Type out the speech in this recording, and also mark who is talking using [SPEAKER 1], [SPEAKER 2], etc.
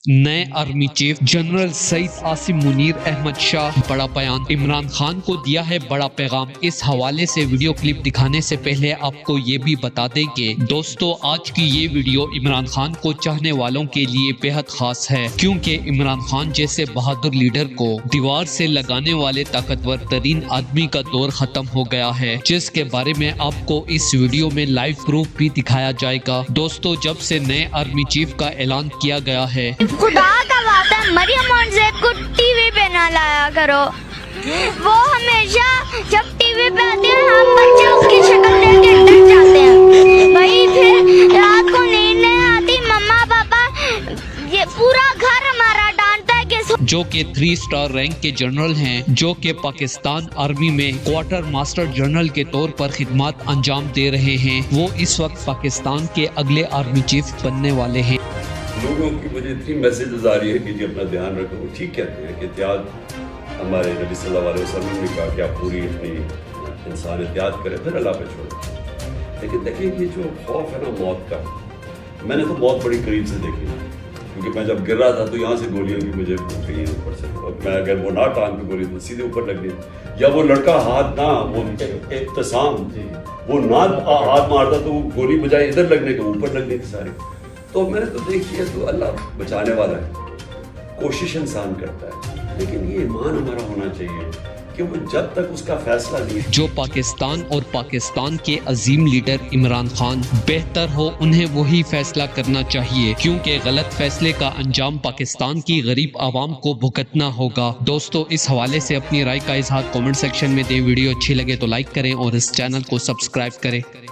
[SPEAKER 1] نئے army chief general سعید عاصم منیر احمد شاہ بڑا بیان، عمران خان کو دیا ہے بڑا پیغام۔ اس حوالے سے ویڈیو کلپ دکھانے سے پہلے آپ کو یہ بھی بتا دیں کہ دوستو آج کی یہ ویڈیو عمران خان کو چاہنے والوں کے لیے بہت خاص ہے، کیونکہ عمران خان جیسے بہادر لیڈر کو دیوار سے لگانے والے طاقتور ترین آدمی کا دور ختم ہو گیا ہے، جس کے بارے میں آپ کو اس ویڈیو میں لائیو پروف بھی دکھایا جائے گا۔ دوستو جب سے نئے آرمی چیف کا اعلان کیا گیا ہے،
[SPEAKER 2] خدا کا وعدہ ہے مریم اور زید کو ٹی وی پہ نہ لایا کرو، وہ ہمیشہ جب ٹی وی پہ آتے ہیں ہم بچے اس کی شکل دیکھ کے ڈر جاتے ہیں، وہی پھر رات کو نیند نہیں آتی، مما پاپا یہ پورا گھر ہمارا ڈانٹتا ہے کہ
[SPEAKER 1] جو کہ 3 اسٹار رینک کے جنرل ہیں، جو کہ پاکستان آرمی میں کوارٹر ماسٹر جنرل کے طور پر خدمات انجام دے رہے ہیں، وہ اس وقت پاکستان کے اگلے آرمی چیف بننے والے ہیں۔
[SPEAKER 3] لوگوں کی مجھے اتنی میسیجز آ رہی ہے کہ جی اپنا دھیان رکھو، وہ ٹھیک کہتے ہیں کہ احتیاط، ہمارے نبی صلی اللہ علیہ وسلم نے کہا کہ آپ پوری اپنی انسان احتیاط کریں پھر اللہ پہ چھوڑیں، لیکن دیکھیں یہ جو خوف ہے نا موت کا، میں نے تو موت بڑی قریب سے دیکھی، کیونکہ میں جب گر رہا تھا تو یہاں سے گولیاں بھی مجھے گئی اوپر سے، اور میں اگر وہ نہ ٹانگ پہ گولی تو سیدھے اوپر لگ گئی، یا وہ لڑکا ہاتھ نہ وہ ابتسام وہ نہ ہاتھ مارتا تو وہ گولی بجائے ادھر لگنے کے اوپر لگ گئی تھی ساری، تو میں نے تو دیکھی ہے تو اللہ بچانے والا ہے، کوشش انسان کرتا ہے، لیکن یہ ایمان ہمارا ہونا چاہیے کہ وہ جب تک اس کا فیصلہ نہیں
[SPEAKER 1] جو پاکستان اور پاکستان کے عظیم لیڈر عمران خان بہتر ہو انہیں وہی فیصلہ کرنا چاہیے، کیونکہ غلط فیصلے کا انجام پاکستان کی غریب عوام کو بھگتنا ہوگا۔ دوستو اس حوالے سے اپنی رائے کا اظہار کامنٹ سیکشن میں دیں، ویڈیو اچھی لگے تو لائک کریں اور اس چینل کو سبسکرائب کریں۔